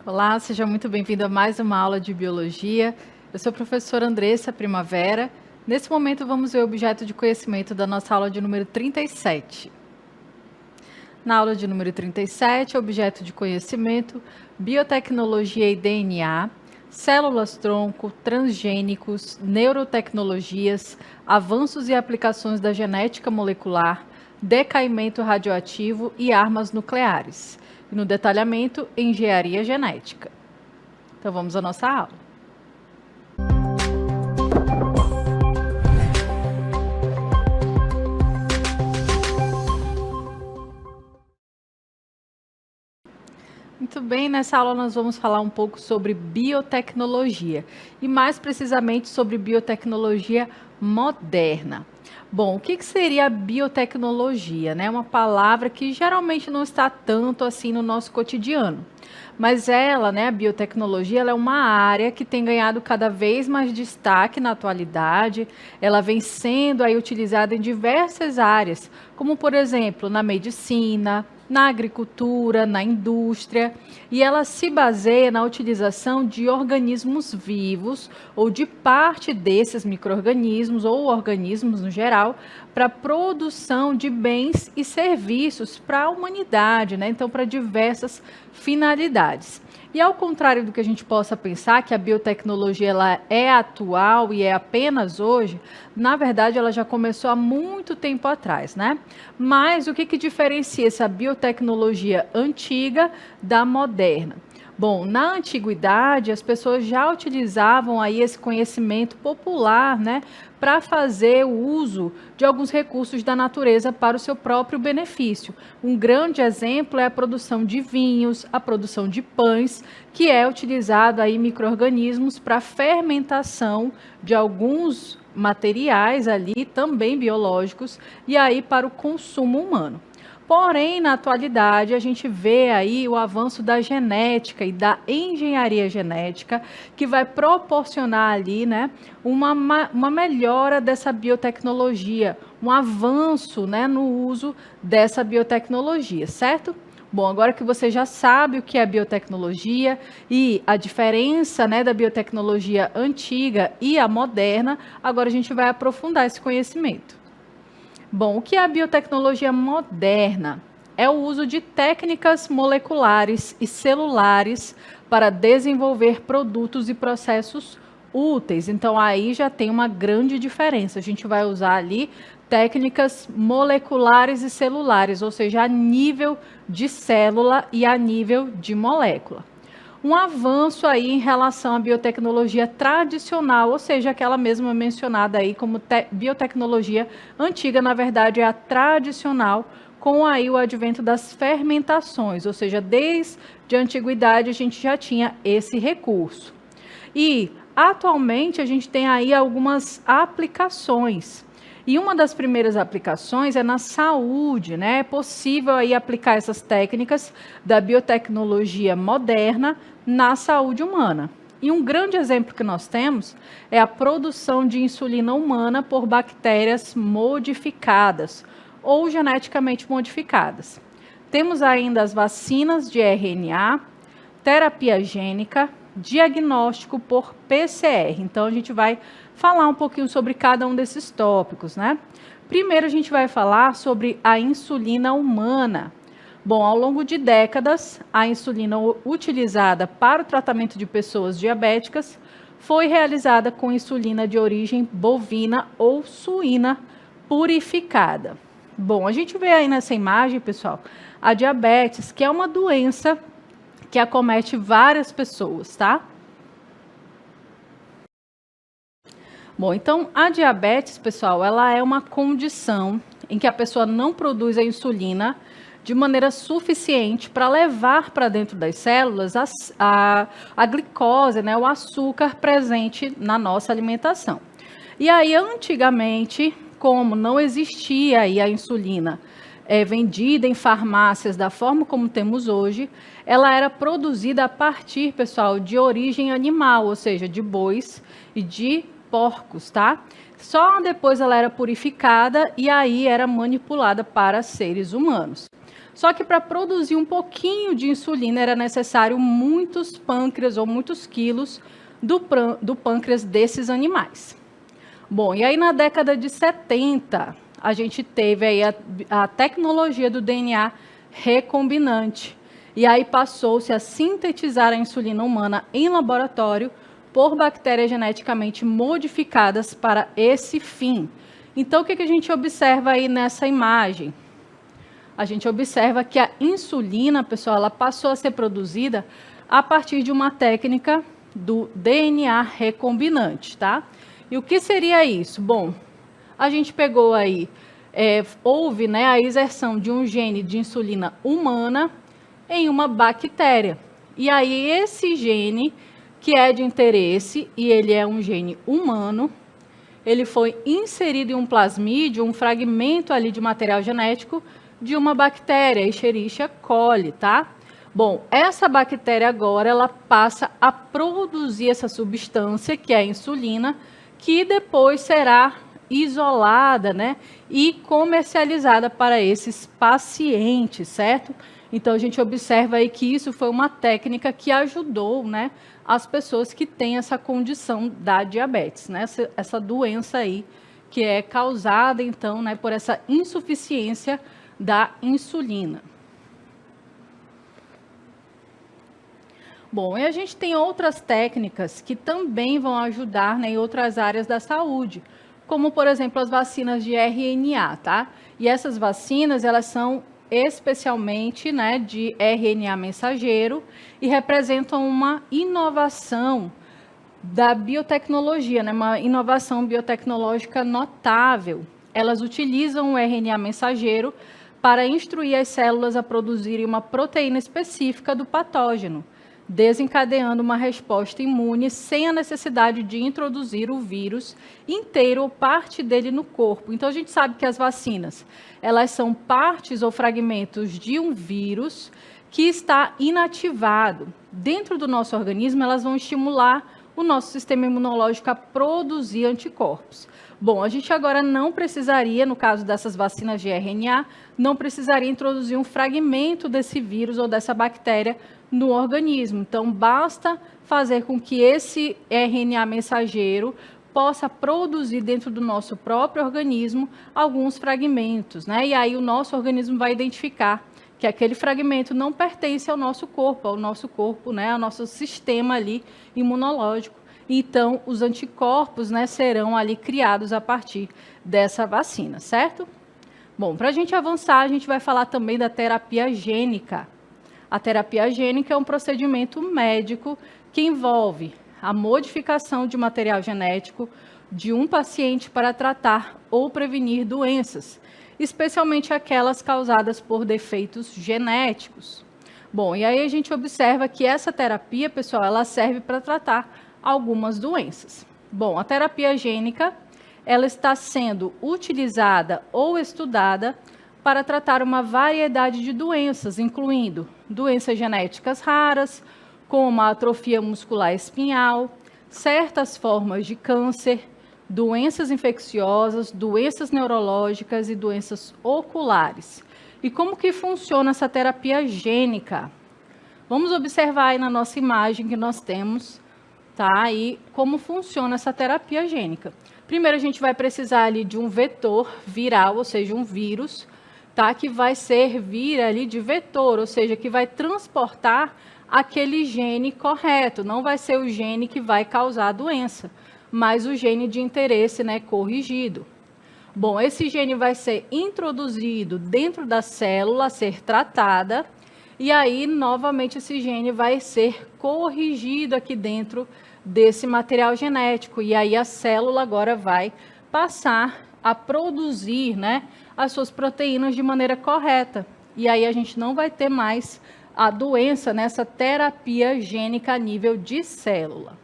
Olá, seja muito bem-vindo a mais uma aula de Biologia. Eu sou a professora Andressa Primavera. Nesse momento, vamos ver o objeto de conhecimento da nossa aula de número 37. Na aula de número 37, objeto de conhecimento, biotecnologia e DNA, células-tronco, transgênicos, neurotecnologias, avanços e aplicações da genética molecular, decaimento radioativo e armas nucleares. E no detalhamento, engenharia genética. Então vamos à nossa aula. Muito bem, nessa aula nós vamos falar um pouco sobre biotecnologia e mais precisamente sobre biotecnologia moderna. Bom, o que seria a biotecnologia, né? Uma palavra que geralmente não está tanto assim no nosso cotidiano. Mas ela, né, a biotecnologia, ela é uma área que tem ganhado cada vez mais destaque na atualidade. Ela vem sendo aí utilizada em diversas áreas, como por exemplo, na medicina, na agricultura, na indústria, e ela se baseia na utilização de organismos vivos ou de parte desses micro-organismos ou organismos no geral para a produção de bens e serviços para a humanidade, né? Então, para diversas finalidades. E ao contrário do que a gente possa pensar, que a biotecnologia ela é atual e é apenas hoje, na verdade ela já começou há muito tempo atrás, né? Mas o que diferencia essa biotecnologia antiga da moderna? Bom, na antiguidade as pessoas já utilizavam aí esse conhecimento popular, né, para fazer o uso de alguns recursos da natureza para o seu próprio benefício. Um grande exemplo é a produção de vinhos, a produção de pães, que é utilizado aí micro-organismos para fermentação de alguns materiais ali, também biológicos, e aí para o consumo humano. Porém, na atualidade, a gente vê aí o avanço da genética e da engenharia genética, que vai proporcionar ali, né, uma melhora dessa biotecnologia, um avanço, né, no uso dessa biotecnologia, certo? Bom, agora que você já sabe o que é biotecnologia e a diferença, né, da biotecnologia antiga e a moderna, agora a gente vai aprofundar esse conhecimento. Bom, o que é a biotecnologia moderna? É o uso de técnicas moleculares e celulares para desenvolver produtos e processos úteis. Então, aí já tem uma grande diferença. A gente vai usar ali técnicas moleculares e celulares, ou seja, a nível de célula e a nível de molécula. Um avanço aí em relação à biotecnologia tradicional, ou seja, aquela mesma mencionada aí como biotecnologia antiga, na verdade é a tradicional, com aí o advento das fermentações, ou seja, desde a antiguidade a gente já tinha esse recurso. E atualmente a gente tem aí algumas aplicações. E uma das primeiras aplicações é na saúde, né? É possível aí aplicar essas técnicas da biotecnologia moderna na saúde humana. E um grande exemplo que nós temos é a produção de insulina humana por bactérias modificadas ou geneticamente modificadas. Temos ainda as vacinas de RNA, terapia gênica, diagnóstico por PCR. Então, a gente vai falar um pouquinho sobre cada um desses tópicos, né? Primeiro, a gente vai falar sobre a insulina humana. Bom, ao longo de décadas, a insulina utilizada para o tratamento de pessoas diabéticas foi realizada com insulina de origem bovina ou suína purificada. Bom, a gente vê aí nessa imagem, pessoal, a diabetes, que é uma doença que acomete várias pessoas, tá? Bom, então a diabetes, pessoal, ela é uma condição em que a pessoa não produz a insulina de maneira suficiente para levar para dentro das células a glicose, né, o açúcar presente na nossa alimentação. E aí, antigamente, como não existia aí a insulina vendida em farmácias da forma como temos hoje, ela era produzida a partir, pessoal, de origem animal, ou seja, de bois e de porcos, tá? Só depois ela era purificada e aí era manipulada para seres humanos. Só que para produzir um pouquinho de insulina era necessário muitos pâncreas ou muitos quilos do pâncreas desses animais. Bom, e aí na década de 70, a gente teve aí a tecnologia do DNA recombinante. E aí passou-se a sintetizar a insulina humana em laboratório por bactérias geneticamente modificadas para esse fim. Então, o que a gente observa aí nessa imagem? A gente observa que a insulina, pessoal, ela passou a ser produzida a partir de uma técnica do DNA recombinante, tá? E o que seria isso? Bom, a gente pegou aí, houve, né, a inserção de um gene de insulina humana em uma bactéria. E aí esse gene, que é de interesse, e ele é um gene humano, ele foi inserido em um plasmídio, um fragmento ali de material genético de uma bactéria, Escherichia coli, tá? Bom, essa bactéria agora, ela passa a produzir essa substância, que é a insulina, que depois será isolada, né, e comercializada para esses pacientes, certo? Então, a gente observa aí que isso foi uma técnica que ajudou, né, as pessoas que têm essa condição da diabetes, né, essa doença aí, que é causada, então, né, por essa insuficiência da insulina. Bom, e a gente tem outras técnicas que também vão ajudar, né, em outras áreas da saúde, como, por exemplo, as vacinas de RNA, tá? E essas vacinas, elas são especialmente, né, de RNA mensageiro e representam uma inovação da biotecnologia, né, uma inovação biotecnológica notável. Elas utilizam o RNA mensageiro para instruir as células a produzirem uma proteína específica do patógeno, desencadeando uma resposta imune sem a necessidade de introduzir o vírus inteiro ou parte dele no corpo. Então, a gente sabe que as vacinas, elas são partes ou fragmentos de um vírus que está inativado. Dentro do nosso organismo, elas vão estimular o nosso sistema imunológico a produzir anticorpos. Bom, a gente agora não precisaria, no caso dessas vacinas de RNA, não precisaria introduzir um fragmento desse vírus ou dessa bactéria no organismo. Então, basta fazer com que esse RNA mensageiro possa produzir dentro do nosso próprio organismo alguns fragmentos, né? E aí o nosso organismo vai identificar que aquele fragmento não pertence ao nosso corpo, né, ao nosso sistema ali imunológico. Então, os anticorpos, né, serão ali criados a partir dessa vacina, certo? Bom, para a gente avançar, a gente vai falar também da terapia gênica. A terapia gênica é um procedimento médico que envolve a modificação de material genético de um paciente para tratar ou prevenir doenças, especialmente aquelas causadas por defeitos genéticos. Bom, e aí a gente observa que essa terapia, pessoal, ela serve para tratar algumas doenças. Bom, a terapia gênica, ela está sendo utilizada ou estudada para tratar uma variedade de doenças, incluindo doenças genéticas raras, como a atrofia muscular espinhal, certas formas de câncer, doenças infecciosas, doenças neurológicas e doenças oculares. E como que funciona essa terapia gênica? Vamos observar aí na nossa imagem que nós temos, tá? E como funciona essa terapia gênica. Primeiro, a gente vai precisar ali de um vetor viral, ou seja, um vírus, tá? Que vai servir ali de vetor, ou seja, que vai transportar aquele gene correto. Não vai ser o gene que vai causar a doença, mas o gene de interesse, né, corrigido. Bom, esse gene vai ser introduzido dentro da célula a ser tratada, e aí, novamente, esse gene vai ser corrigido aqui dentro desse material genético, e aí a célula agora vai passar a produzir, né, as suas proteínas de maneira correta. E aí a gente não vai ter mais a doença nessa terapia gênica a nível de célula.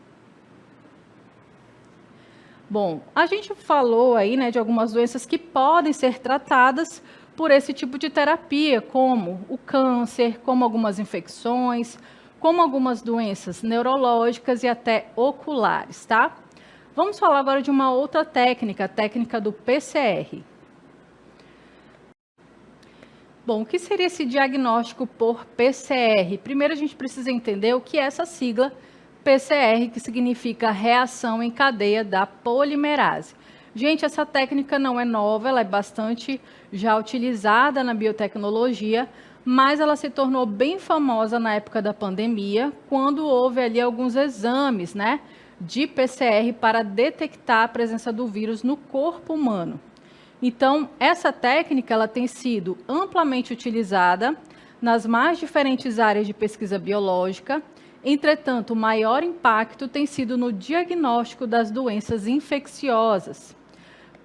Bom, a gente falou aí, né, de algumas doenças que podem ser tratadas por esse tipo de terapia, como o câncer, como algumas infecções, como algumas doenças neurológicas e até oculares, tá? Vamos falar agora de uma outra técnica, a técnica do PCR. Bom, o que seria esse diagnóstico por PCR? Primeiro a gente precisa entender o que é essa sigla PCR, que significa reação em cadeia da polimerase. Gente, essa técnica não é nova, ela é bastante já utilizada na biotecnologia, mas ela se tornou bem famosa na época da pandemia, quando houve ali alguns exames, né, de PCR para detectar a presença do vírus no corpo humano. Então, essa técnica ela tem sido amplamente utilizada nas mais diferentes áreas de pesquisa biológica. Entretanto, o maior impacto tem sido no diagnóstico das doenças infecciosas,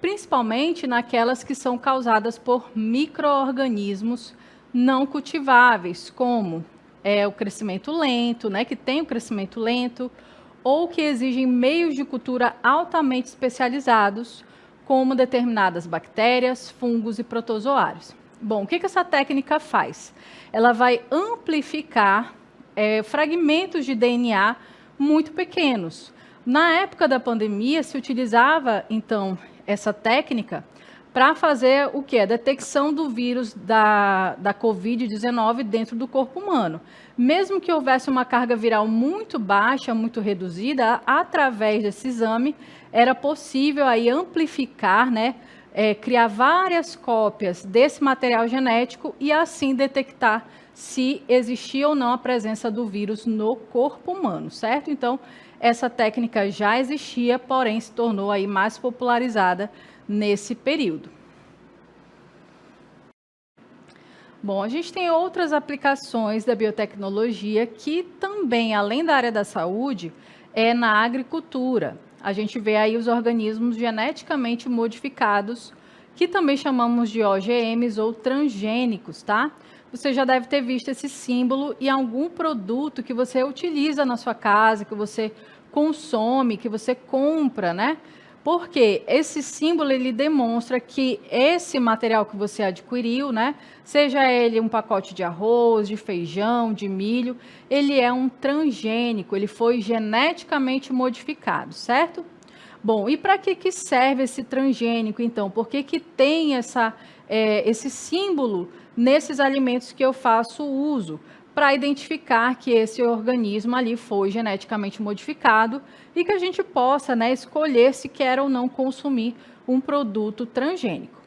principalmente naquelas que são causadas por micro-organismos não cultiváveis, como o crescimento lento, né, que tem o crescimento lento, ou que exigem meios de cultura altamente especializados, como determinadas bactérias, fungos e protozoários. Bom, o que essa técnica faz? Ela vai amplificar fragmentos de DNA muito pequenos. Na época da pandemia, se utilizava, então, essa técnica para fazer o que? A detecção do vírus da Covid-19 dentro do corpo humano. Mesmo que houvesse uma carga viral muito baixa, muito reduzida, através desse exame, era possível aí amplificar, né, criar várias cópias desse material genético e assim detectar se existia ou não a presença do vírus no corpo humano, certo? Então, essa técnica já existia, porém se tornou aí mais popularizada nesse período. Bom, a gente tem outras aplicações da biotecnologia que também, além da área da saúde, é na agricultura. A gente vê aí os organismos geneticamente modificados, que também chamamos de OGMs ou transgênicos, tá? Você já deve ter visto esse símbolo em algum produto que você utiliza na sua casa, que você consome, que você compra, né? Porque esse símbolo ele demonstra que esse material que você adquiriu, né, seja ele um pacote de arroz, de feijão, de milho, ele é um transgênico, ele foi geneticamente modificado, certo? Bom, e para que serve esse transgênico, então? Por que tem esse símbolo nesses alimentos que eu faço uso? Para identificar que esse organismo ali foi geneticamente modificado e que a gente possa, né, escolher se quer ou não consumir um produto transgênico.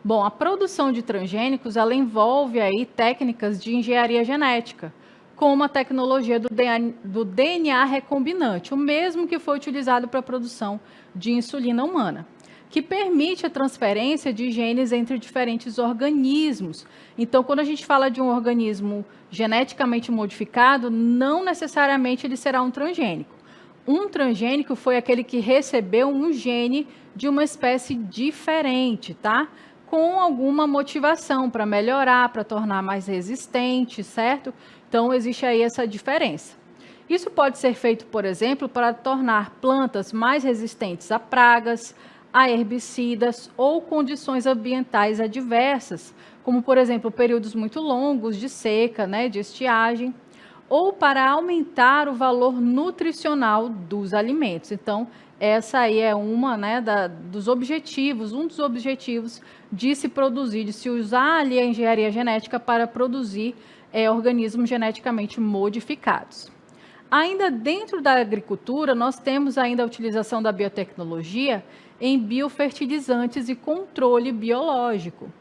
Bom, a produção de transgênicos, ela envolve aí técnicas de engenharia genética, como a tecnologia do DNA recombinante, o mesmo que foi utilizado para a produção de insulina humana, que permite a transferência de genes entre diferentes organismos. Então, quando a gente fala de um organismo geneticamente modificado, não necessariamente ele será um transgênico. Um transgênico foi aquele que recebeu um gene de uma espécie diferente, tá? Com alguma motivação para melhorar, para tornar mais resistente, certo? Então, existe aí essa diferença. Isso pode ser feito, por exemplo, para tornar plantas mais resistentes a pragas, a herbicidas ou condições ambientais adversas, como, por exemplo, períodos muito longos de seca, né, de estiagem, ou para aumentar o valor nutricional dos alimentos. Então, essa aí é uma, né, dos objetivos, um dos objetivos de se produzir, de se usar ali a engenharia genética para produzir organismos geneticamente modificados. Ainda dentro da agricultura, nós temos ainda a utilização da biotecnologia em biofertilizantes e controle biológico.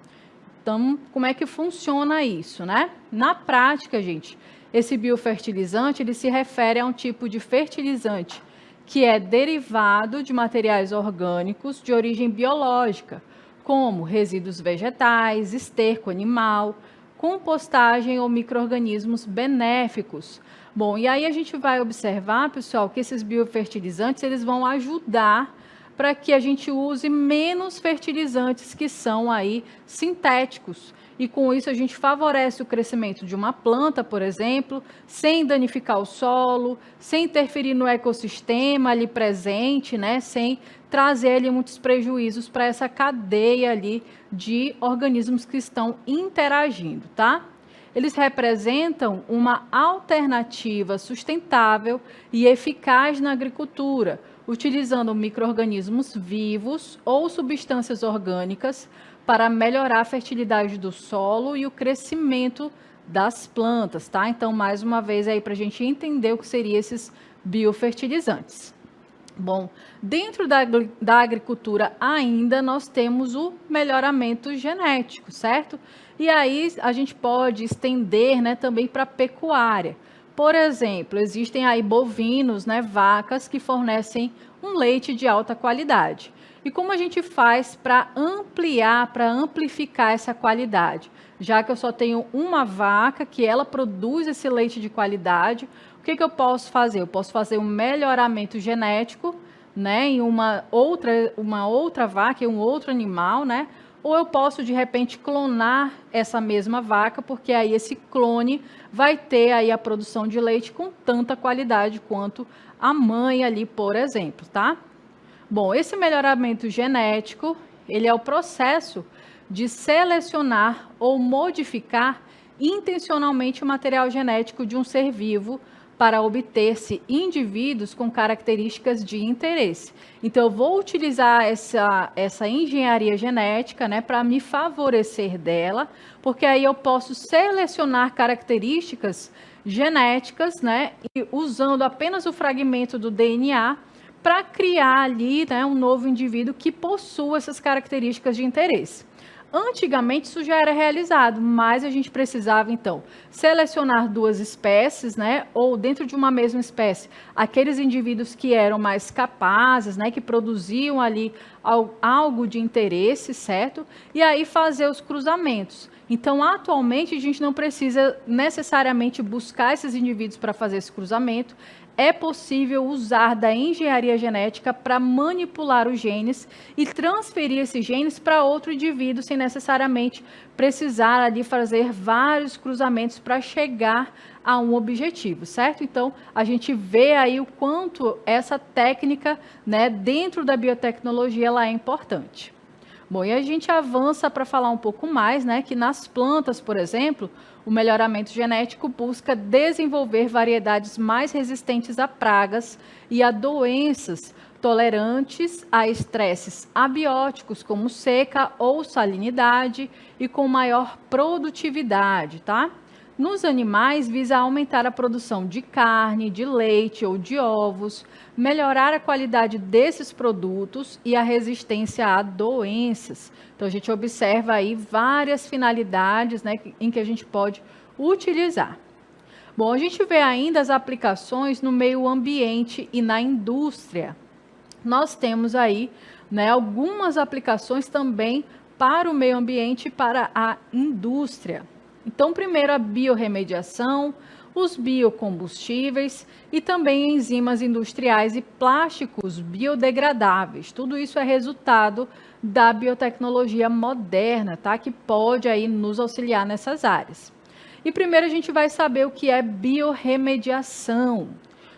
Então, como é que funciona isso, né? Na prática, gente, esse biofertilizante, ele se refere a um tipo de fertilizante que é derivado de materiais orgânicos de origem biológica, como resíduos vegetais, esterco animal, compostagem ou micro-organismos benéficos. Bom, e aí a gente vai observar, pessoal, que esses biofertilizantes, eles vão ajudar para que a gente use menos fertilizantes que são aí sintéticos. E com isso a gente favorece o crescimento de uma planta, por exemplo, sem danificar o solo, sem interferir no ecossistema ali presente, né? Sem trazer ali muitos prejuízos para essa cadeia ali de organismos que estão interagindo, tá? Eles representam uma alternativa sustentável e eficaz na agricultura, utilizando micro-organismos vivos ou substâncias orgânicas para melhorar a fertilidade do solo e o crescimento das plantas, tá? Então, mais uma vez aí para a gente entender o que seriam esses biofertilizantes. Bom, dentro da agricultura ainda nós temos o melhoramento genético, certo? E aí a gente pode estender, né, também para a pecuária. Por exemplo, existem aí bovinos, né, vacas que fornecem um leite de alta qualidade. E como a gente faz para ampliar, para amplificar essa qualidade? Já que eu só tenho uma vaca que ela produz esse leite de qualidade, o que eu posso fazer? Eu posso fazer um melhoramento genético, né, em uma outra vaca, em um outro animal, né? Ou eu posso, de repente, clonar essa mesma vaca, porque aí esse clone vai ter aí a produção de leite com tanta qualidade quanto a mãe ali, por exemplo, tá? Bom, esse melhoramento genético, ele é o processo de selecionar ou modificar intencionalmente o material genético de um ser vivo para obter-se indivíduos com características de interesse. Então, eu vou utilizar essa engenharia genética, né, para me favorecer dela, porque aí eu posso selecionar características genéticas, né, e usando apenas o fragmento do DNA para criar ali, né, um novo indivíduo que possua essas características de interesse. Antigamente isso já era realizado, mas a gente precisava então selecionar duas espécies, né, ou dentro de uma mesma espécie, aqueles indivíduos que eram mais capazes, né, que produziam ali algo de interesse, certo? E aí fazer os cruzamentos. Então, atualmente a gente não precisa necessariamente buscar esses indivíduos para fazer esse cruzamento. É possível usar da engenharia genética para manipular os genes e transferir esses genes para outro indivíduo sem necessariamente precisar ali fazer vários cruzamentos para chegar a um objetivo, certo? Então, a gente vê aí o quanto essa técnica, né, dentro da biotecnologia, ela é importante. Bom, e a gente avança para falar um pouco mais, né, que nas plantas, por exemplo, o melhoramento genético busca desenvolver variedades mais resistentes a pragas e a doenças, tolerantes a estresses abióticos, como seca ou salinidade, e com maior produtividade, tá? Nos animais, visa aumentar a produção de carne, de leite ou de ovos, melhorar a qualidade desses produtos e a resistência a doenças. Então, a gente observa aí várias finalidades, né, em que a gente pode utilizar. Bom, a gente vê ainda as aplicações no meio ambiente e na indústria. Nós temos aí, né, algumas aplicações também para o meio ambiente e para a indústria. Então, primeiro a biorremediação, os biocombustíveis e também enzimas industriais e plásticos biodegradáveis. Tudo isso é resultado da biotecnologia moderna, tá? Que pode aí nos auxiliar nessas áreas. E primeiro a gente vai saber o que é biorremediação.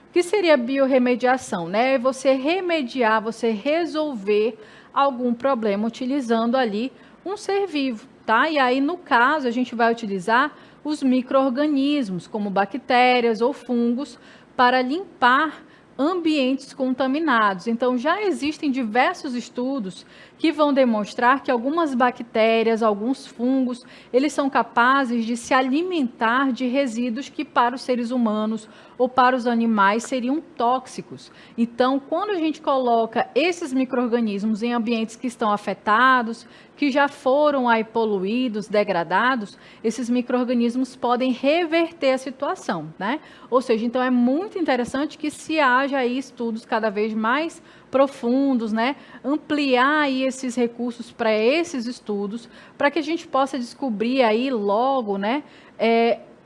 O que seria biorremediação, né? É você remediar, você resolver algum problema utilizando ali um ser vivo. Tá? E aí, no caso, a gente vai utilizar os micro-organismos, como bactérias ou fungos, para limpar ambientes contaminados. Então, já existem diversos estudos que vão demonstrar que algumas bactérias, alguns fungos, eles são capazes de se alimentar de resíduos que para os seres humanos ou para os animais seriam tóxicos. Então, quando a gente coloca esses micro-organismos em ambientes que estão afetados, que já foram aí poluídos, degradados, esses micro-organismos podem reverter a situação, né? Ou seja, então é muito interessante que se haja aí estudos cada vez mais profundos, né? Ampliar aí esses recursos para esses estudos, para que a gente possa descobrir aí logo, né?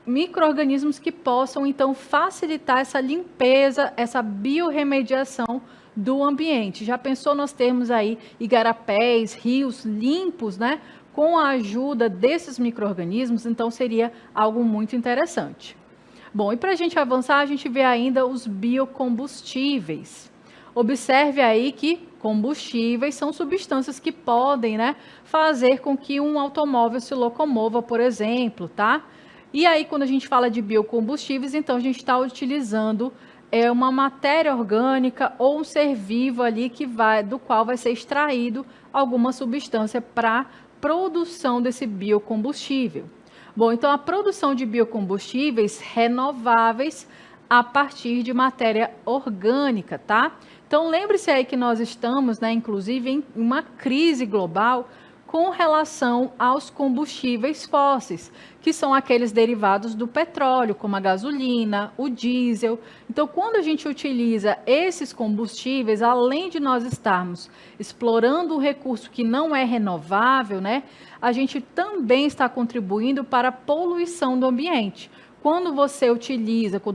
Micro-organismos que possam, então, facilitar essa limpeza, essa biorremediação do ambiente. Já pensou nós termos aí igarapés, rios limpos, né? Com a ajuda desses micro-organismos, então seria algo muito interessante. Bom, e para a gente avançar, a gente vê ainda os biocombustíveis. Observe aí que combustíveis são substâncias que podem, né, fazer com que um automóvel se locomova, por exemplo, tá? E aí, quando a gente fala de biocombustíveis, então a gente está utilizando uma matéria orgânica ou um ser vivo ali do qual vai ser extraído alguma substância para produção desse biocombustível. Bom, então a produção de biocombustíveis renováveis a partir de matéria orgânica, tá? Então lembre-se aí que nós estamos, né, inclusive em uma crise global com relação aos combustíveis fósseis, que são aqueles derivados do petróleo, como a gasolina, o diesel. Então, quando a gente utiliza esses combustíveis, além de nós estarmos explorando um recurso que não é renovável, né, a gente também está contribuindo para a poluição do ambiente. Quando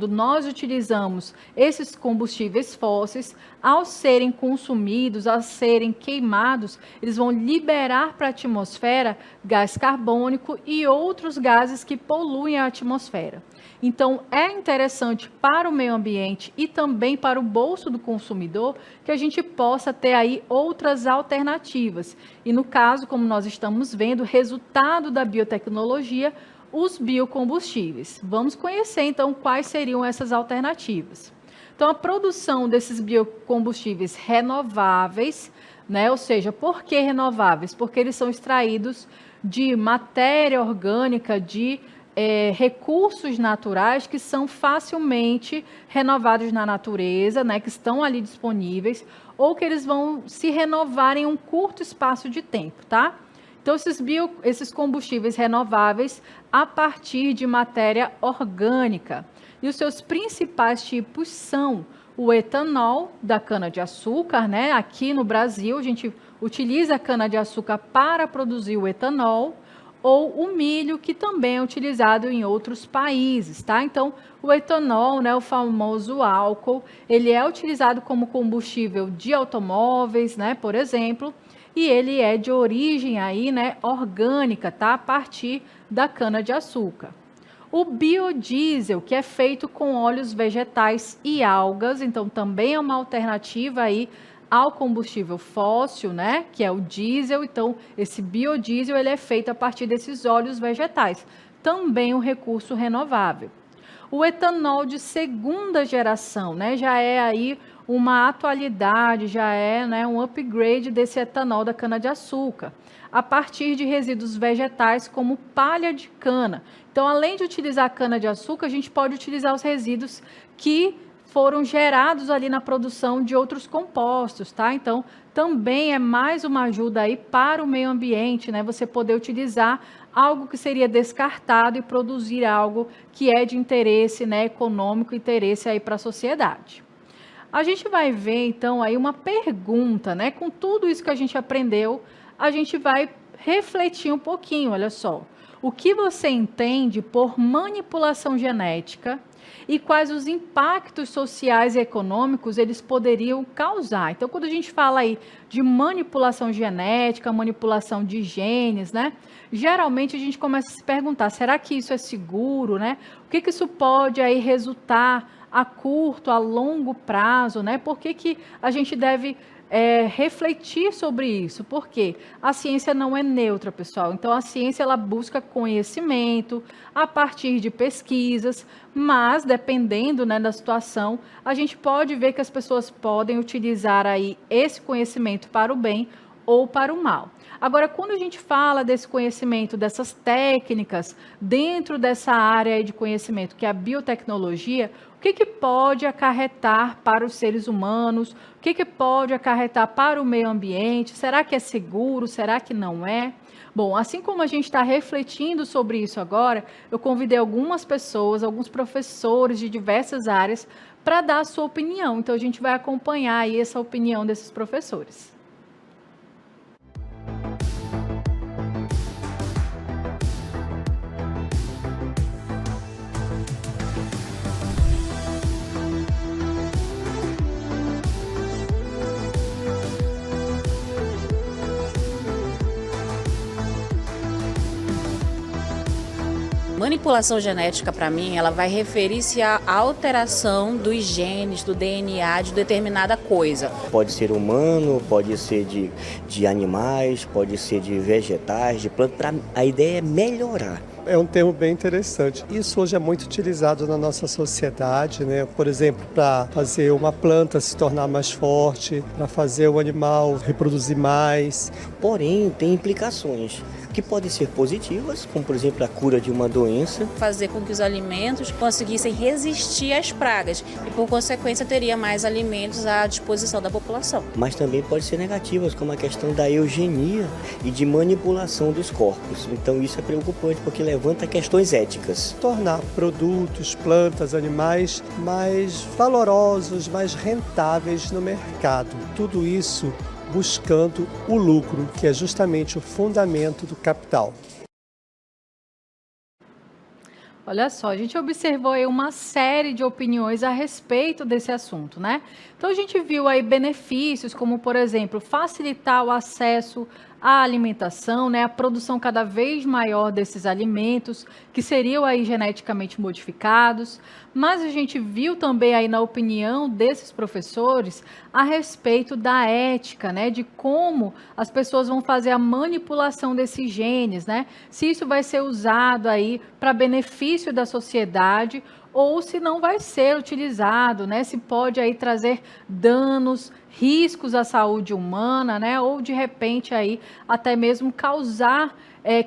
nós utilizamos esses combustíveis fósseis, ao serem consumidos, ao serem queimados, eles vão liberar para a atmosfera gás carbônico e outros gases que poluem a atmosfera. Então, é interessante para o meio ambiente e também para o bolso do consumidor que a gente possa ter aí outras alternativas. E no caso, como nós estamos vendo, resultado da biotecnologia, os biocombustíveis. Vamos conhecer, então, quais seriam essas alternativas. Então, a produção desses biocombustíveis renováveis, né? Ou seja, por que renováveis? Porque eles são extraídos de matéria orgânica, de recursos naturais que são facilmente renovados na natureza, né? Que estão ali disponíveis, ou que eles vão se renovar em um curto espaço de tempo, tá? Então, esses combustíveis renováveis a partir de matéria orgânica. E os seus principais tipos são o etanol da cana-de-açúcar, né? Aqui no Brasil, a gente utiliza a cana-de-açúcar para produzir o etanol, ou o milho, que também é utilizado em outros países, tá? Então, o etanol, né, o famoso álcool, ele é utilizado como combustível de automóveis, né, por exemplo, e ele é de origem aí, né, orgânica, tá? A partir da cana-de-açúcar. O biodiesel, que é feito com óleos vegetais e algas, então também é uma alternativa aí ao combustível fóssil, né, que é o diesel. Então, esse biodiesel ele é feito a partir desses óleos vegetais, também um recurso renovável. O etanol de segunda geração, né, já é aí uma atualidade, já é, né, um upgrade desse etanol da cana-de-açúcar, a partir de resíduos vegetais como palha de cana. Então, além de utilizar a cana-de-açúcar, a gente pode utilizar os resíduos que foram gerados ali na produção de outros compostos, tá? Então, também é mais uma ajuda aí para o meio ambiente, né? Você poder utilizar algo que seria descartado e produzir algo que é de interesse, né, econômico, interesse aí para a sociedade. A gente vai ver, então, aí uma pergunta, né? Com tudo isso que a gente aprendeu, a gente vai refletir um pouquinho, olha só. O que você entende por manipulação genética e quais os impactos sociais e econômicos eles poderiam causar? Então, quando a gente fala aí de manipulação genética, manipulação de genes, né? Geralmente a gente começa a se perguntar, será que isso é seguro, né? O que isso pode aí resultar a curto, a longo prazo, né? Por que a gente deve refletir sobre isso? Porque a ciência não é neutra, pessoal. Então, a ciência ela busca conhecimento a partir de pesquisas, mas dependendo, né, da situação, a gente pode ver que as pessoas podem utilizar aí esse conhecimento para o bem ou para o mal. Agora, quando a gente fala desse conhecimento, dessas técnicas, dentro dessa área de conhecimento, que é a biotecnologia, o que pode acarretar para os seres humanos? O que pode acarretar para o meio ambiente? Será que é seguro? Será que não é? Bom, assim como a gente está refletindo sobre isso agora, eu convidei algumas pessoas, alguns professores de diversas áreas, para dar a sua opinião. Então, a gente vai acompanhar aí essa opinião desses professores. Manipulação genética, para mim, ela vai referir-se à alteração dos genes, do DNA de determinada coisa. Pode ser humano, pode ser de animais, pode ser de vegetais, de plantas. A ideia é melhorar. É um termo bem interessante. Isso hoje é muito utilizado na nossa sociedade, né? Por exemplo, para fazer uma planta se tornar mais forte, para fazer o animal reproduzir mais. Porém, tem implicações que podem ser positivas, como por exemplo a cura de uma doença. Fazer com que os alimentos conseguissem resistir às pragas e, por consequência, teria mais alimentos à disposição da população. Mas também pode ser negativas, como a questão da eugenia e de manipulação dos corpos. Então isso é preocupante porque levanta questões éticas. Tornar produtos, plantas, animais mais valorosos, mais rentáveis no mercado. Tudo isso buscando o lucro, que é justamente o fundamento do capital. Olha só, a gente observou aí uma série de opiniões a respeito desse assunto, né? Então a gente viu aí benefícios, como por exemplo, facilitar o acesso à alimentação, né? A produção cada vez maior desses alimentos, que seriam aí geneticamente modificados. Mas a gente viu também aí na opinião desses professores a respeito da ética, né? De como as pessoas vão fazer a manipulação desses genes, né? Se isso vai ser usado aí para benefício da sociedade ou se não vai ser utilizado, né? Se pode aí trazer danos, riscos à saúde humana, né? Ou de repente aí até mesmo causar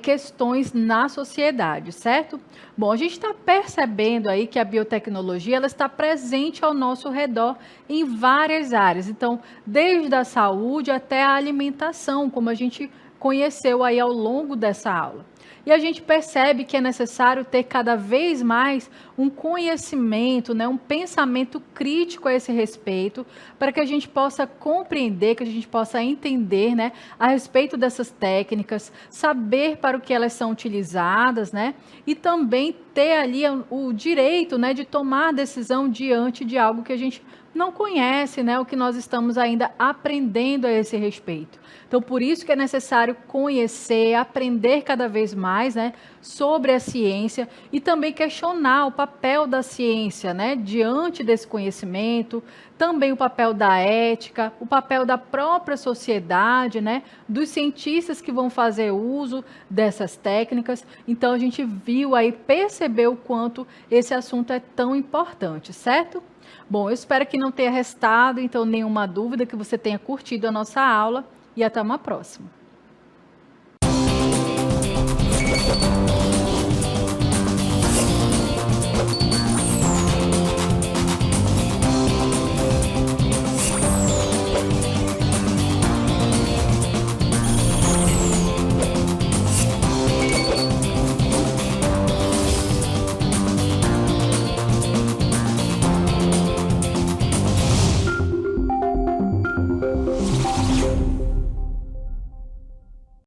questões na sociedade, certo? Bom, a gente está percebendo aí que a biotecnologia ela está presente ao nosso redor em várias áreas. Então, desde a saúde até a alimentação, como a gente conheceu aí ao longo dessa aula. E a gente percebe que é necessário ter cada vez mais um conhecimento, né, um pensamento crítico a esse respeito, para que a gente possa compreender, que a gente possa entender, né, a respeito dessas técnicas, saber para o que elas são utilizadas, né, e também ter ali o direito, né, de tomar decisão diante de algo que a gente não conhece, né, o que nós estamos ainda aprendendo a esse respeito. Então, por isso que é necessário conhecer, aprender cada vez mais, né, sobre a ciência e também questionar o papel da ciência, né, diante desse conhecimento, também o papel da ética, o papel da própria sociedade, né, dos cientistas que vão fazer uso dessas técnicas. Então, a gente viu aí, percebeu o quanto esse assunto é tão importante, certo? Bom, eu espero que não tenha restado, então, nenhuma dúvida, que você tenha curtido a nossa aula e até uma próxima.